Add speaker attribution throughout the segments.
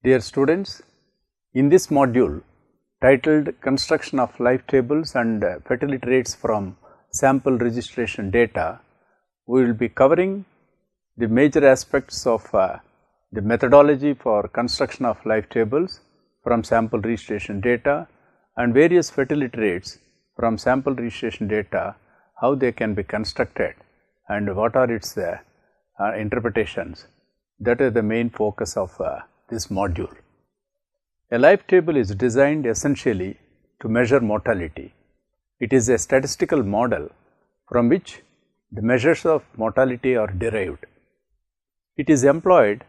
Speaker 1: Dear students, in this module titled Construction of Life Tables and Fertility Rates from Sample Registration Data, we will be covering the major aspects of the methodology for construction of life tables from sample registration data and various fertility rates from sample registration data, how they can be constructed and what are its interpretations. That is the main focus of this module. A life table is designed essentially to measure mortality. It is a statistical model from which the measures of mortality are derived. It is employed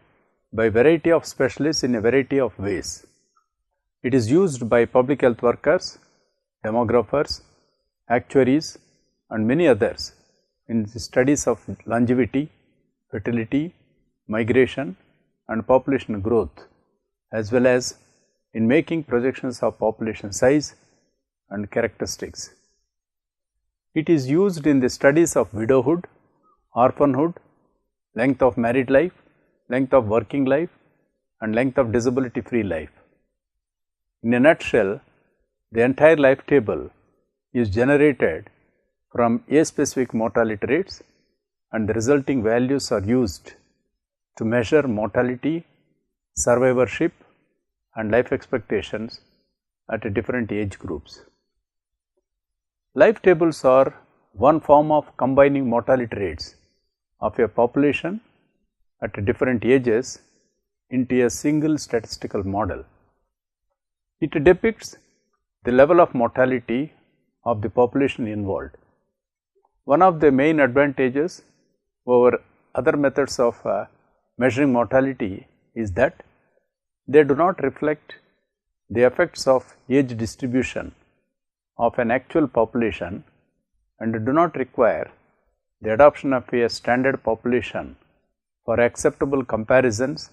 Speaker 1: by variety of specialists in a variety of ways. It is used by public health workers, demographers, actuaries and many others in the studies of longevity, fertility, migration and population growth, as well as in making projections of population size and characteristics. It is used in the studies of widowhood, orphanhood, length of married life, length of working life and length of disability free life. In a nutshell, the entire life table is generated from age-specific mortality rates and the resulting values are used to measure mortality, survivorship and life expectations at different age groups. Life tables are one form of combining mortality rates of a population at different ages into a single statistical model. It depicts the level of mortality of the population involved. One of the main advantages over other methods of measuring mortality is that they do not reflect the effects of age distribution of an actual population and do not require the adoption of a standard population for acceptable comparisons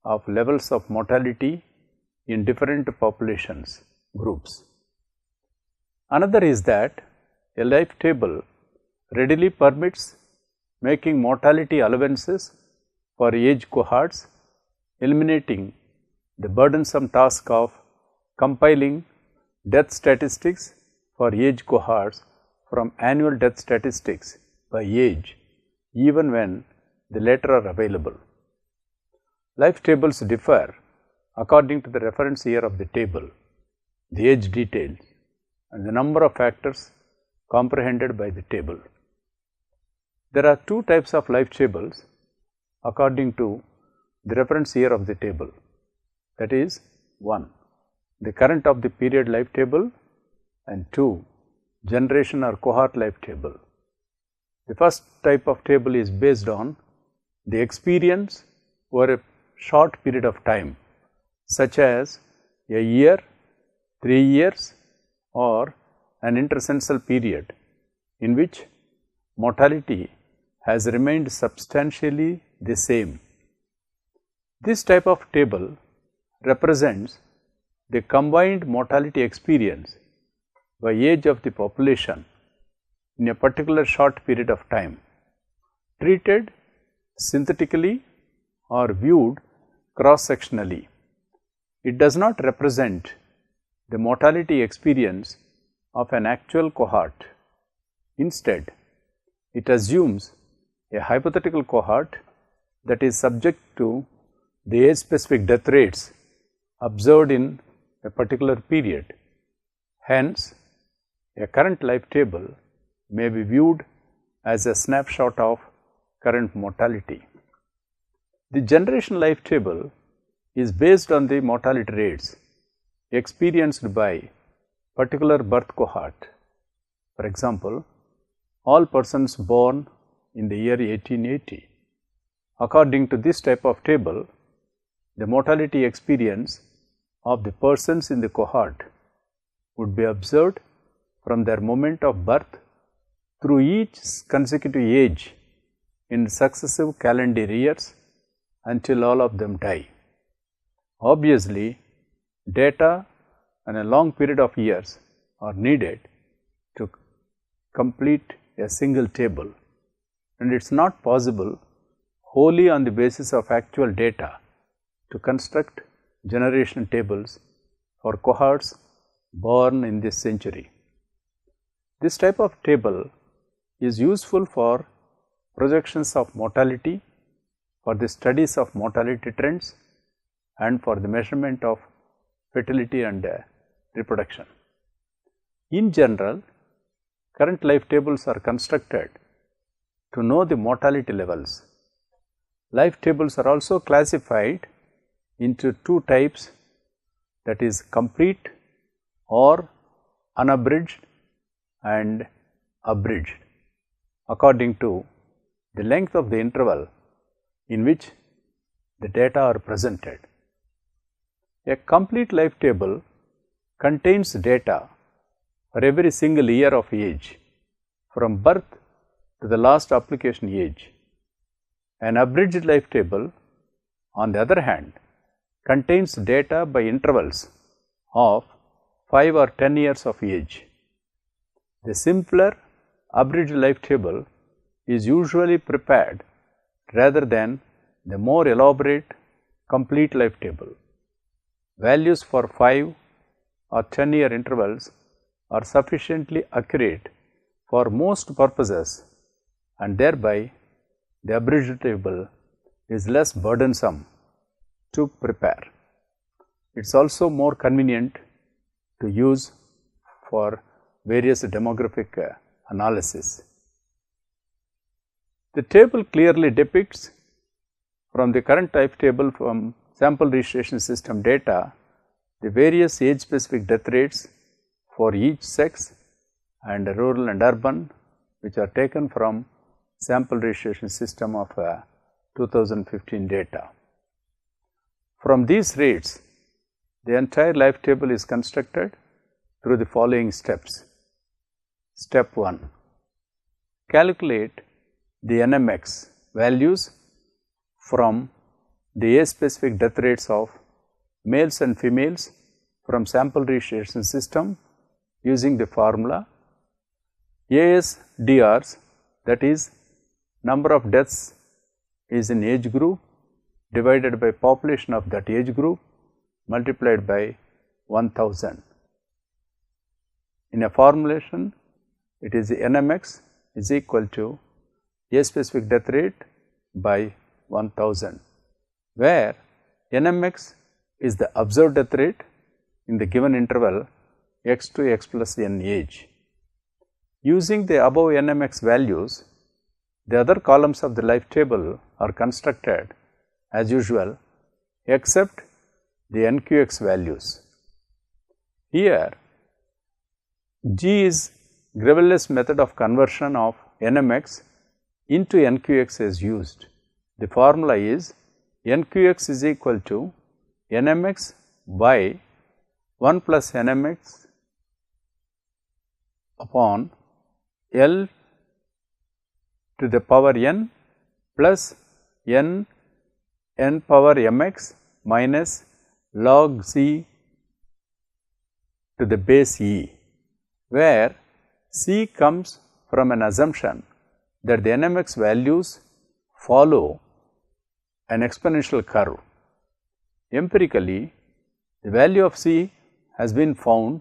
Speaker 1: of levels of mortality in different populations groups. Another is that a life table readily permits making mortality allowances for age cohorts, eliminating the burdensome task of compiling death statistics for age cohorts from annual death statistics by age, even when the latter are available. Life tables differ according to the reference year of the table, the age details and the number of factors comprehended by the table. There are two types of life tables according to the reference year of the table, that is 1. The current of the period life table and 2. Generation or cohort life table. The first type of table is based on the experience over a short period of time, such as a year, 3 years or an intercensal period in which mortality has remained substantially the same. This type of table represents the combined mortality experience by age of the population in a particular short period of time, treated synthetically or viewed cross-sectionally. It does not represent the mortality experience of an actual cohort. Instead, it assumes a hypothetical cohort that is subject to the age-specific death rates observed in a particular period. Hence, a current life table may be viewed as a snapshot of current mortality. The generation life table is based on the mortality rates experienced by particular birth cohort. For example, all persons born in the year 1880. According to this type of table, the mortality experience of the persons in the cohort would be observed from their moment of birth through each consecutive age in successive calendar years until all of them die. Obviously, data and a long period of years are needed to complete a single table, and it is not possible wholly on the basis of actual data to construct generation tables for cohorts born in this century. This type of table is useful for projections of mortality, for the studies of mortality trends, and for the measurement of fertility and reproduction. In general, current life tables are constructed to know the mortality levels. Life tables are also classified into two types, that is complete or unabridged and abridged, according to the length of the interval in which the data are presented. A complete life table contains data for every single year of age from birth to the last application age. An abridged life table, on the other hand, contains data by intervals of 5 or 10 years of age. The simpler abridged life table is usually prepared rather than the more elaborate complete life table. Values for 5 or 10-year intervals are sufficiently accurate for most purposes, and thereby the abridged table is less burdensome to prepare. It is also more convenient to use for various demographic analysis. The table clearly depicts from the current life table from sample registration system data the various age specific death rates for each sex and rural and urban, which are taken from sample registration system of 2015 data. From these rates, the entire life table is constructed through the following steps. Step 1. Calculate the NMX values from the age specific death rates of males and females from sample registration system using the formula ASDRs, that is number of deaths is in age group divided by population of that age group multiplied by 1000. In a formulation, it is the NMX is equal to age specific death rate by 1000, where NMX is the observed death rate in the given interval x to x plus n age. Using the above NMX values, the other columns of the life table are constructed as usual except the NQX values. Here, G is Greveles method of conversion of NMX into NQX is used. The formula is NQX is equal to NMX by 1 plus NMX upon L to the power n plus n power mx minus log c to the base e, where c comes from an assumption that the NMX values follow an exponential curve. Empirically, the value of c has been found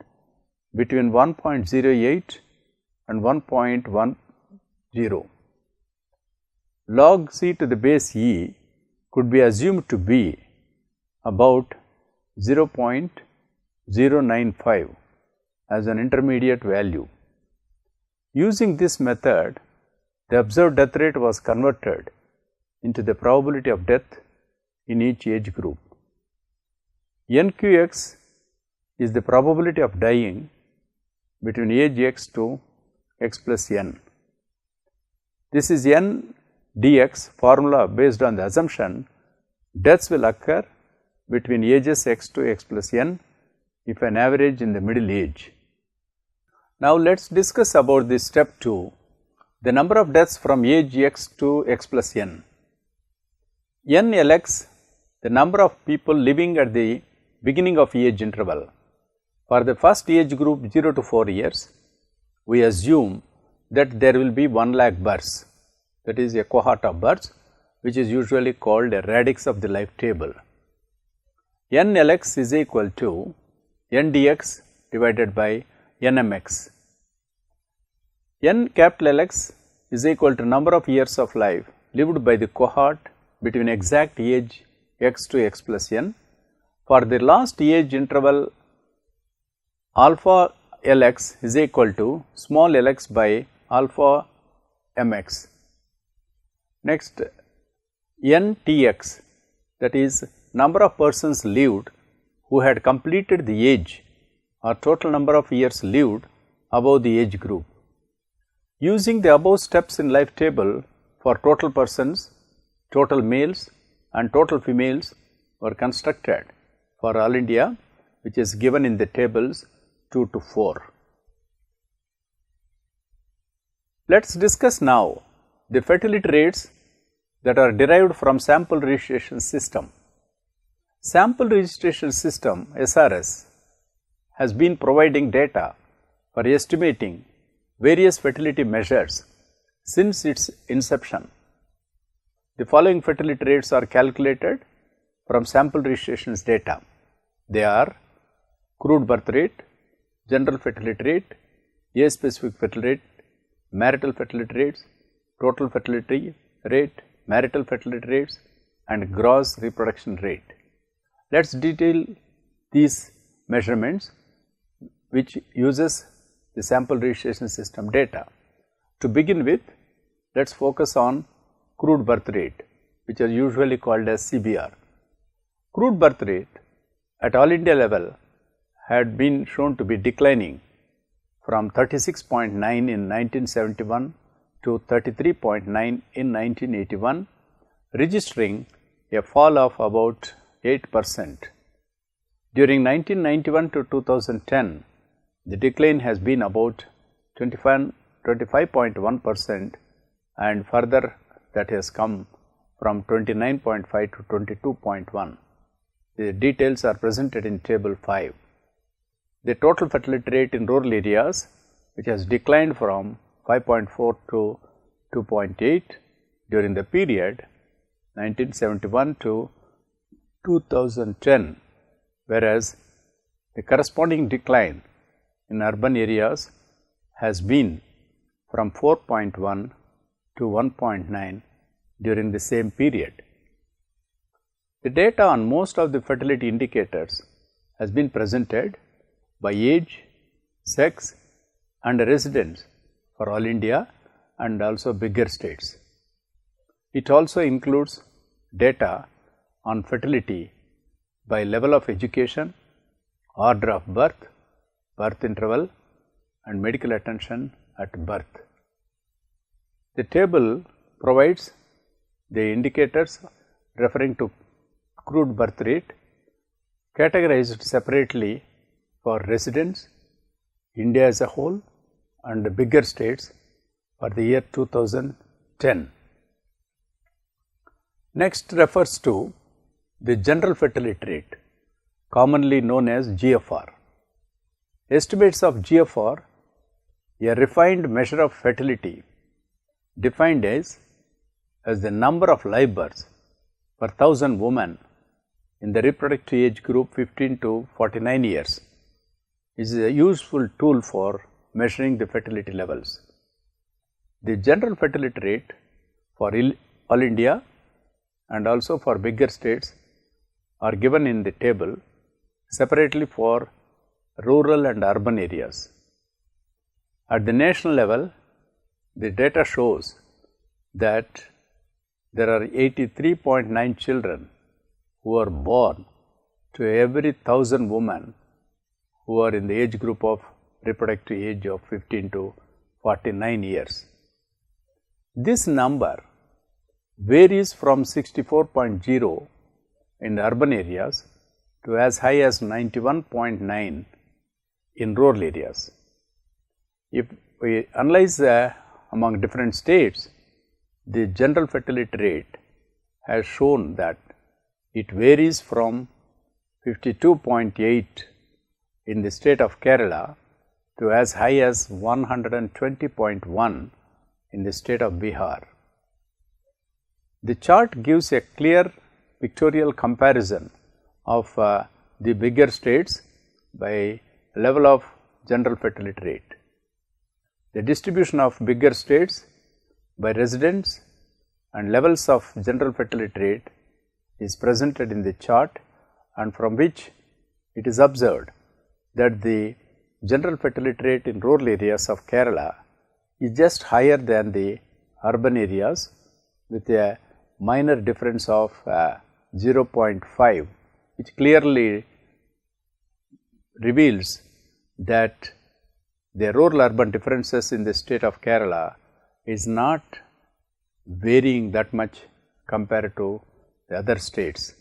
Speaker 1: between 1.08 and 1.10. Log c to the base e could be assumed to be about 0.095 as an intermediate value. Using this method, the observed death rate was converted into the probability of death in each age group. NQX is the probability of dying between age x to x plus n. This is n dx formula based on the assumption deaths will occur between ages x to x plus n if an average in the middle age. Now, let us discuss about this step 2, the number of deaths from age x to x plus n. N LX, the number of people living at the beginning of age interval. For the first age group 0 to 4 years, we assume that there will be 1 lakh births, that is a cohort of births, which is usually called a radix of the life table. NLX is equal to NDX divided by NMX. N capital Lx is equal to number of years of life lived by the cohort between exact age x to x plus n. For the last age interval, alpha Lx is equal to small lx by alpha mx. Next, NTX, that is number of persons lived who had completed the age or total number of years lived above the age group. Using the above steps in life table for total persons, total males and total females were constructed for all India, which is given in the tables 2 to 4. Let us discuss now the fertility rates that are derived from sample registration system. Sample registration system SRS has been providing data for estimating various fertility measures since its inception. The following fertility rates are calculated from sample registrations data. They are crude birth rate, general fertility rate, age-specific fertility rate, marital fertility rates, total fertility rate, marital fertility rates and gross reproduction rate. Let us detail these measurements which uses the sample registration system data. To begin with, let us focus on crude birth rate, which are usually called as CBR. Crude birth rate at all India level had been shown to be declining from 36.9 in 1971 to 33.9 in 1981, registering a fall of about 8%. During 1991 to 2010, the decline has been about 25.1% and further that has come from 29.5 to 22.1. The details are presented in table 5. The total fertility rate in rural areas, which has declined from 5.4 to 2.8 during the period 1971 to 2010, whereas the corresponding decline in urban areas has been from 4.1 to 1.9 during the same period. The data on most of the fertility indicators has been presented by age, sex and residence for all India and also bigger states. It also includes data on fertility by level of education, order of birth, birth interval and medical attention at birth. The table provides the indicators referring to crude birth rate categorized separately for residents, India as a whole and the bigger states for the year 2010. Next refers to the general fertility rate, commonly known as GFR. Estimates of GFR, a refined measure of fertility defined as the number of live births per 1000 women in the reproductive age group 15 to 49 years, is a useful tool for measuring the fertility levels. The general fertility rate for all India and also for bigger states are given in the table separately for rural and urban areas. At the national level, the data shows that there are 83.9 children who are born to every 1000 women who are in the age group of reproductive age of 15 to 49 years. This number varies from 64.0 in urban areas to as high as 91.9 in rural areas. If we analyze among different states, the general fertility rate has shown that it varies from 52.8 in the state of Kerala to as high as 120.1 in the state of Bihar. The chart gives a clear pictorial comparison of the bigger states by level of general fertility rate. The distribution of bigger states by residents and levels of general fertility rate is presented in the chart, and from which it is observed that the general fertility rate in rural areas of Kerala is just higher than the urban areas, with a minor difference of 0.5, which clearly reveals that the rural urban differences in the state of Kerala is not varying that much compared to the other states.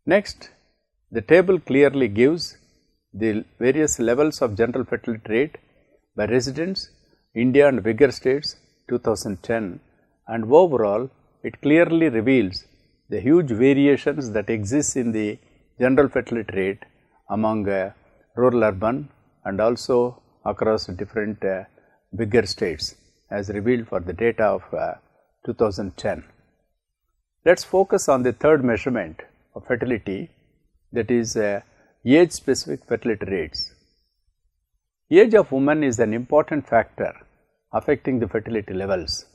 Speaker 1: Next, the table clearly gives the various levels of general fertility rate by residents, India and bigger states 2010, and overall it clearly reveals the huge variations that exist in the general fertility rate among rural urban and also across different bigger states as revealed for the data of 2010. Let us focus on the third measurement of fertility, that is age specific fertility rates. Age of women is an important factor affecting the fertility levels.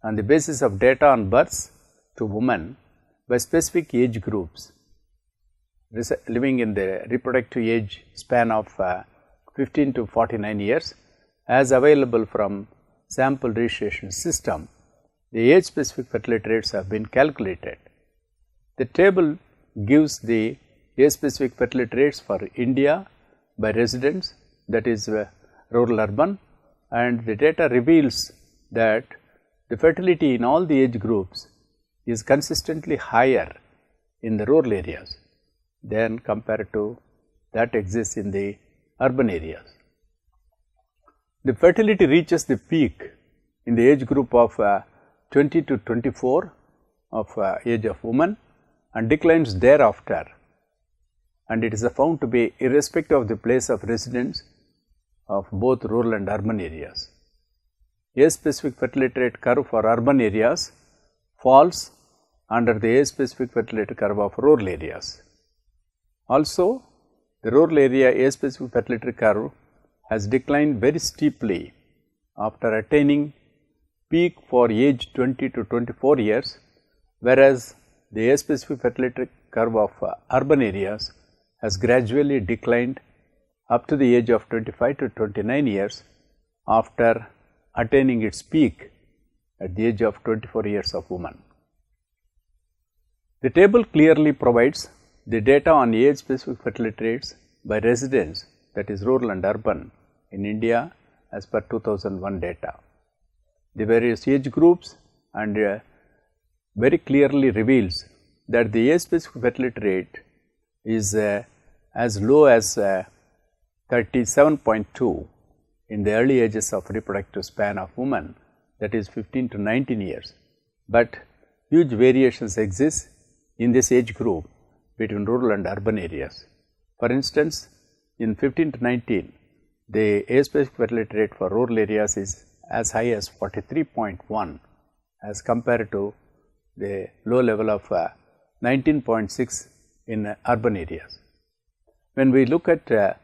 Speaker 1: On the basis of data on births to women by specific age groups living in the reproductive age span of 15 to 49 years as available from sample registration system, the age specific fertility rates have been calculated. The table gives the age specific fertility rates for India by residents, that is rural urban, and the data reveals that the fertility in all the age groups is consistently higher in the rural areas than compared to that exists in the urban areas. The fertility reaches the peak in the age group of 20 to 24 of age of woman and declines thereafter, and it is found to be irrespective of the place of residence of both rural and urban areas. Age specific fertility rate curve for urban areas falls under the age specific fertility curve of rural areas. Also, the rural area age specific fertility curve has declined very steeply after attaining peak for age 20 to 24 years, whereas the age specific fertility curve of urban areas has gradually declined up to the age of 25 to 29 years after attaining its peak at the age of 24 years of woman. The table clearly provides the data on age specific fertility rates by residents, that is rural and urban, in India as per 2001 data. The various age groups and very clearly reveals that the age specific fertility rate is as low as 37.2 in the early ages of reproductive span of women, that is 15 to 19 years, but huge variations exist in this age group between rural and urban areas. For instance, in 15 to 19, the age specific fertility rate for rural areas is as high as 43.1 as compared to the low level of 19.6 in urban areas. When we look at the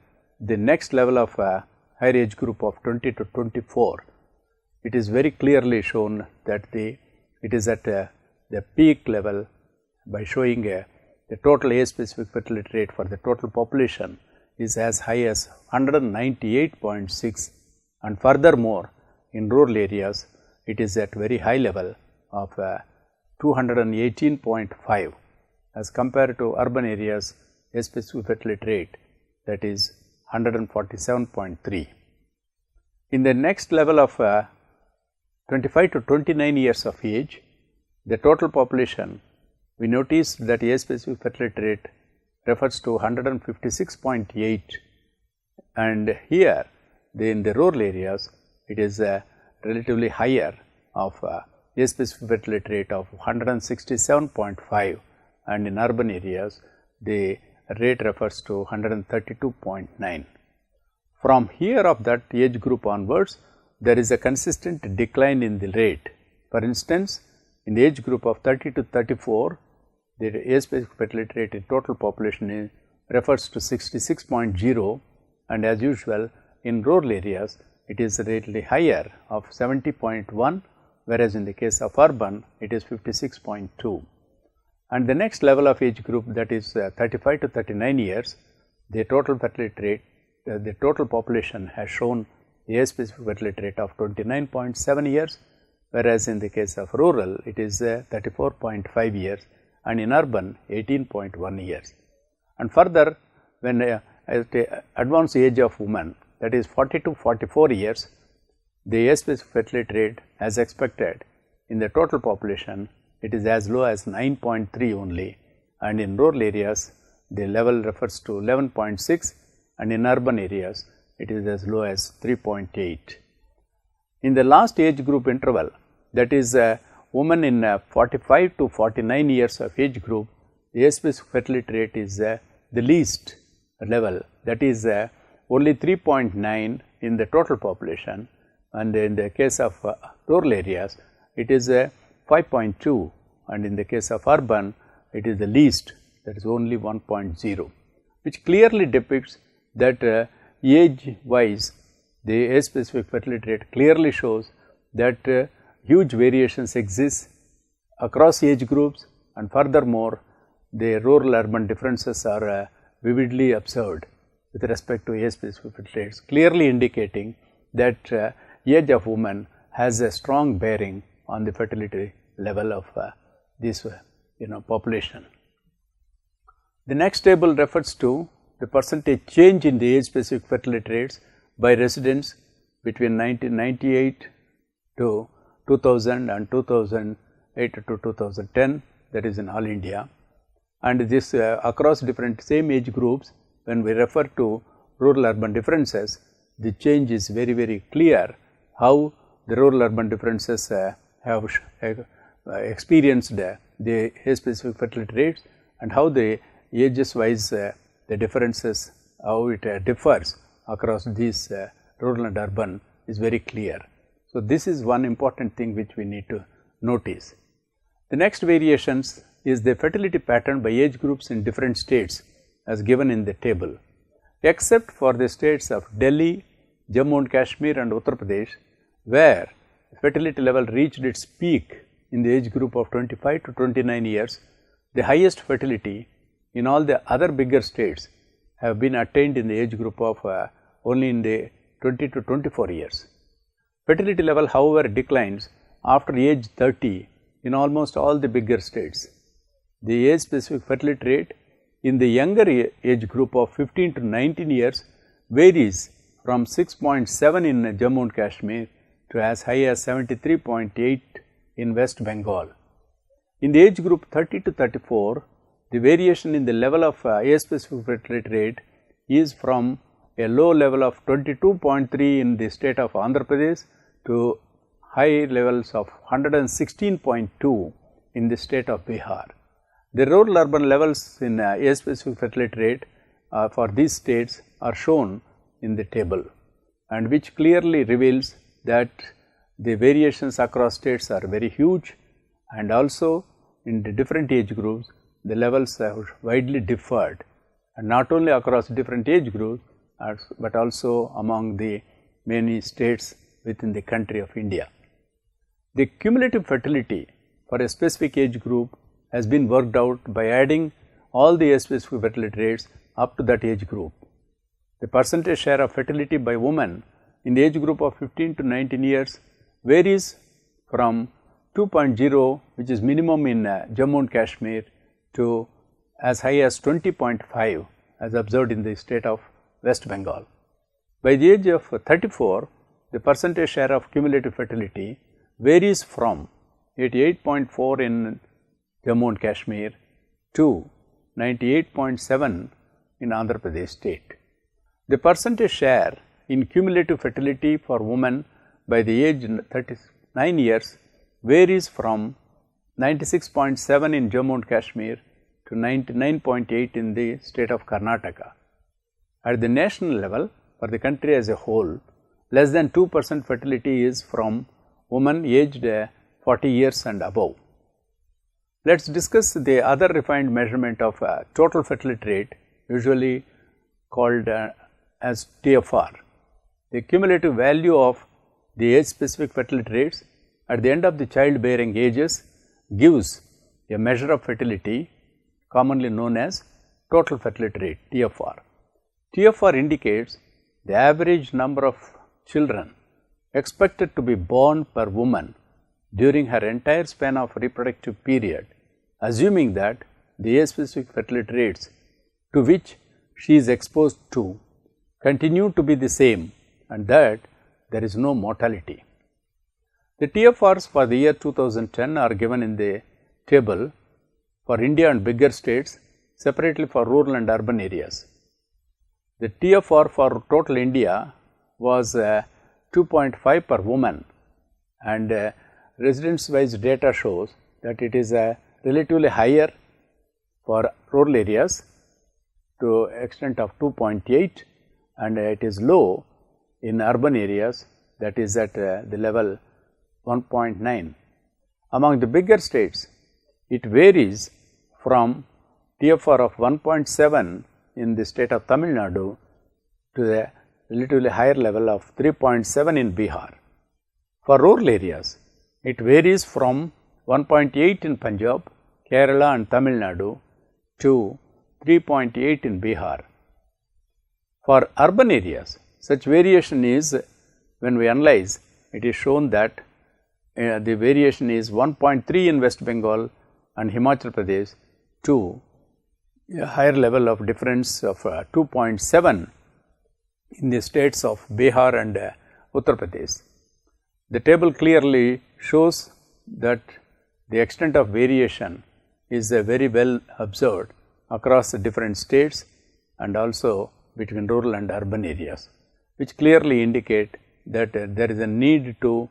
Speaker 1: next level of higher age group of 20 to 24, it is very clearly shown that it is at the peak level by showing the total age specific fertility rate for the total population is as high as 198.6, and furthermore in rural areas it is at very high level of 218.5 as compared to urban areas age specific fertility rate, that is 147.3. In the next level of 25 to 29 years of age, the total population, we notice that age specific fertility rate refers to 156.8, and here in the rural areas it is relatively higher of age specific fertility rate of 167.5, and in urban areas the rate refers to 132.9. From here of that age group onwards, there is a consistent decline in the rate. For instance, in the age group of 30 to 34, the age-specific fertility rate in total population refers to 66.0, and as usual in rural areas it is relatively higher of 70.1, whereas in the case of urban it is 56.2. And the next level of age group, that is 35 to 39 years, the total fertility rate, the total population has shown the age-specific fertility rate of 29.7 years, whereas in the case of rural it is 34.5 years, and in urban 18.1 years. And further, when at the advanced age of women, that is 40 to 44 years, the age-specific fertility rate as expected in the total population, it is as low as 9.3 only, and in rural areas the level refers to 11.6, and in urban areas it is as low as 3.8. In the last age group interval, that is women in 45 to 49 years of age group, the age-specific fertility rate is the least level, that is only 3.9 in the total population, and in the case of rural areas it is 5.2, and in the case of urban it is the least, that is only 1.0, which clearly depicts that age wise the age-specific fertility rate clearly shows that huge variations exist across age groups, and furthermore the rural urban differences are vividly observed with respect to age-specific fertility rates, clearly indicating that age of women has a strong bearing on the fertility level of this population. The next table refers to the percentage change in the age-specific fertility rates by residents between 1998 to 2000 and 2008 to 2010, that is in all India, and this across different same age groups. When we refer to rural urban differences, the change is very clear how the rural urban differences have experienced the age-specific fertility rates, and how the ages wise the differences, how it differs across these rural and urban is very clear. So, this is one important thing which we need to notice. The next variations is the fertility pattern by age groups in different states as given in the table. Except for the states of Delhi, Jammu and Kashmir and Uttar Pradesh, where fertility level reached its peak in the age group of 25 to 29 years, the highest fertility in all the other bigger states have been attained in the age group of only in the 20 to 24 years. Fertility level, however, declines after age 30 in almost all the bigger states. The age-specific fertility rate in the younger age group of 15 to 19 years varies from 6.7 in Jammu and Kashmir to as high as 73.8 in West Bengal. In the age group 30 to 34, the variation in the level of age-specific fertility rate is from a low level of 22.3 in the state of Andhra Pradesh to high levels of 116.2 in the state of Bihar. The rural urban levels in age-specific fertility rate for these states are shown in the table, and which clearly reveals that the variations across states are very huge, and also in the different age groups the levels have widely differed, and not only across different age groups but also among the many states within the country of India. The cumulative fertility for a specific age group has been worked out by adding all the age-specific fertility rates up to that age group. The percentage share of fertility by women in the age group of 15 to 19 years varies from 2.0, which is minimum in Jammu and Kashmir, to as high as 20.5 as observed in the state of West Bengal. By the age of 34, the percentage share of cumulative fertility varies from 88.4 in Jammu and Kashmir to 98.7 in Andhra Pradesh state. The percentage share in cumulative fertility for women by the age 39 years varies from 96.7 in Jammu and Kashmir to 99.8 in the state of Karnataka. At the national level, for the country as a whole, less than 2% fertility is from women aged 40 years and above. Let us discuss the other refined measurement of total fertility rate, usually called as TFR. The cumulative value of the age specific fertility rates at the end of the childbearing ages gives a measure of fertility commonly known as total fertility rate, TFR. TFR indicates the average number of children expected to be born per woman during her entire span of reproductive period, assuming that the age specific fertility rates to which she is exposed to continue to be the same and that there is no mortality. The TFRs for the year 2010 are given in the table for India and bigger states, separately for rural and urban areas. The TFR for total India was 2.5 per woman, and residence wise data shows that it is relatively higher for rural areas to extent of 2.8, and it is low in urban areas, that is at the level 1.9. Among the bigger states, it varies from TFR of 1.7 in the state of Tamil Nadu to the relatively higher level of 3.7 in Bihar. For rural areas, it varies from 1.8 in Punjab, Kerala and Tamil Nadu to 3.8 in Bihar. For urban areas, such variation is, when we analyze, it is shown that the variation is 1.3 in West Bengal and Himachal Pradesh to a higher level of difference of 2.7 in the states of Bihar and Uttar Pradesh. The table clearly shows that the extent of variation is very well observed across the different states and also between rural and urban areas, which clearly indicate that there is a need to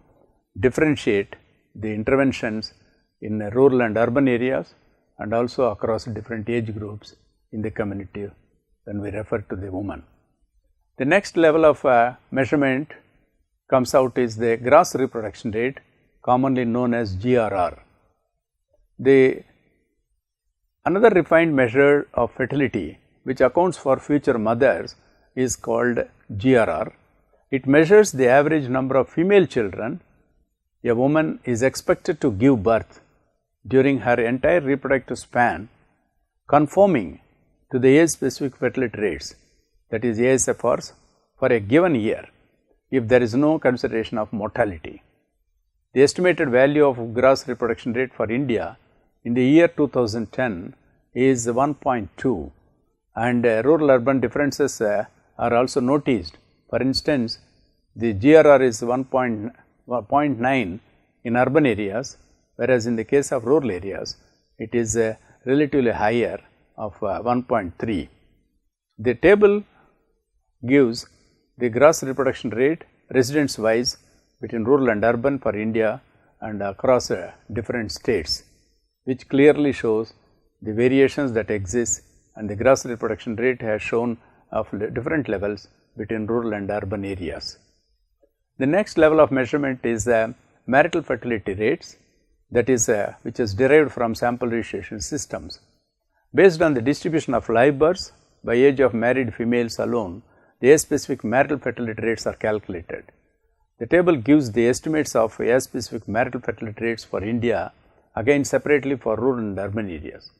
Speaker 1: differentiate the interventions in rural and urban areas and also across different age groups in the community when we refer to the woman. The next level of measurement comes out is the gross reproduction rate, commonly known as GRR. Another refined measure of fertility which accounts for future mothers is called GRR. It measures the average number of female children a woman is expected to give birth during her entire reproductive span, conforming to the age specific fertility rates, that is ASFRs, for a given year if there is no consideration of mortality. The estimated value of gross reproduction rate for India in the year 2010 is 1.2, and rural urban differences are also noticed. For instance, the GRR is 1.9 in urban areas, whereas in the case of rural areas it is relatively higher of 1.3. The table gives the gross reproduction rate residence wise between rural and urban for India and across different states, which clearly shows the variations that exist, and the gross reproduction rate has shown of different levels between rural and urban areas. The next level of measurement is marital fertility rates, that is which is derived from sample registration systems. Based on the distribution of live births by age of married females alone, the age specific marital fertility rates are calculated. The table gives the estimates of age specific marital fertility rates for India, again separately for rural and urban areas.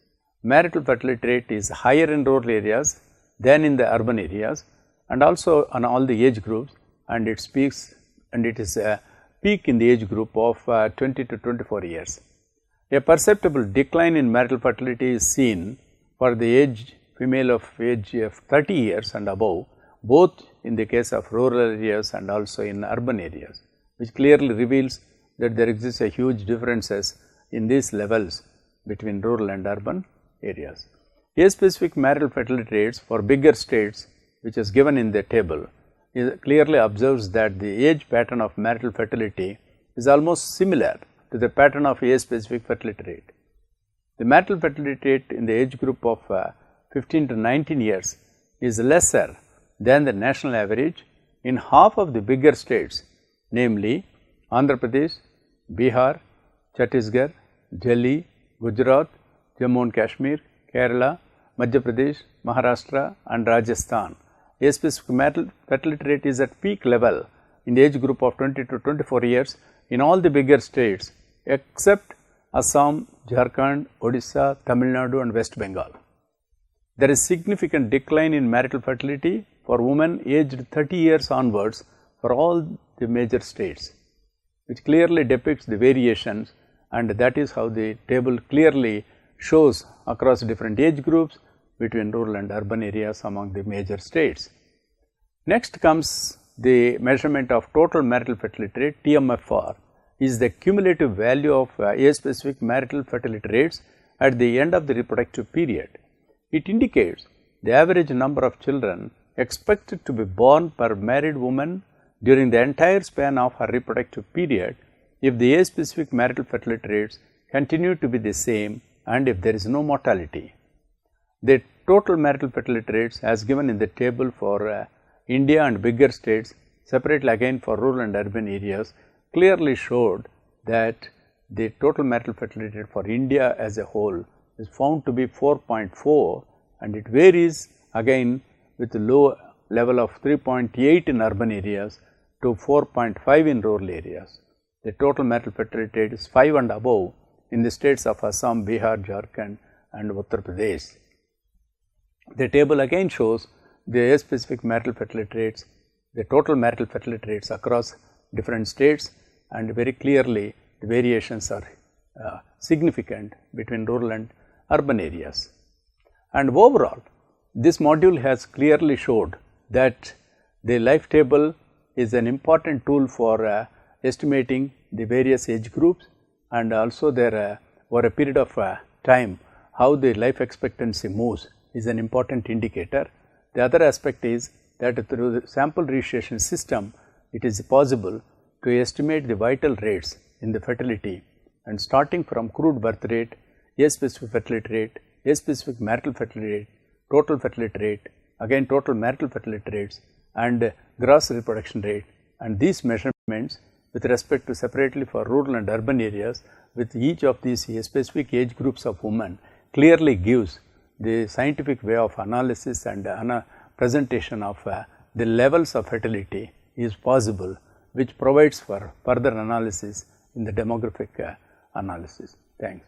Speaker 1: Marital fertility rate is higher in rural areas than in the urban areas and also on all the age groups, and it is a peak in the age group of 20 to 24 years. A perceptible decline in marital fertility is seen for the female of age of 30 years and above, both in the case of rural areas and also in urban areas, which clearly reveals that there exists a huge differences in these levels between rural and urban areas. Age specific marital fertility rates for bigger states, which is given in the table, clearly observes that the age pattern of marital fertility is almost similar to the pattern of age specific fertility rate. The marital fertility rate in the age group of 15 to 19 years is lesser than the national average in half of the bigger states, namely Andhra Pradesh, Bihar, Chhattisgarh, Delhi, Gujarat, Jammu and Kashmir, Kerala, Madhya Pradesh, Maharashtra and Rajasthan. Age-specific marital fertility rate is at peak level in the age group of 20 to 24 years in all the bigger states except Assam, Jharkhand, Odisha, Tamil Nadu and West Bengal. There is significant decline in marital fertility for women aged 30 years onwards for all the major states, which clearly depicts the variations, and that is how the table clearly shows across different age groups between rural and urban areas among the major states. Next comes the measurement of total marital fertility rate. TMFR is the cumulative value of age-specific marital fertility rates at the end of the reproductive period. It indicates the average number of children expected to be born per married woman during the entire span of her reproductive period if the age-specific marital fertility rates continue to be the same and if there is no mortality. The total marital fertility rates as given in the table for India and bigger states separately again for rural and urban areas clearly showed that the total marital fertility rate for India as a whole is found to be 4.4, and it varies again with a low level of 3.8 in urban areas to 4.5 in rural areas. The total marital fertility rate is 5 and above in the states of Assam, Bihar, Jharkhand and Uttar Pradesh. The table again shows the age-specific marital fertility rates, the total marital fertility rates across different states, and very clearly the variations are significant between rural and urban areas. And overall, this module has clearly showed that the life table is an important tool for estimating the various age groups, and also there over a period of time how the life expectancy moves is an important indicator. The other aspect is that through the sample registration system, it is possible to estimate the vital rates in the fertility, and starting from crude birth rate, age-specific fertility rate, age-specific marital fertility rate, total fertility rate, again total marital fertility rates and gross reproduction rate, and these measurements with respect to separately for rural and urban areas with each of these specific age groups of women clearly gives the scientific way of analysis and presentation of the levels of fertility is possible, which provides for further analysis in the demographic analysis. Thanks.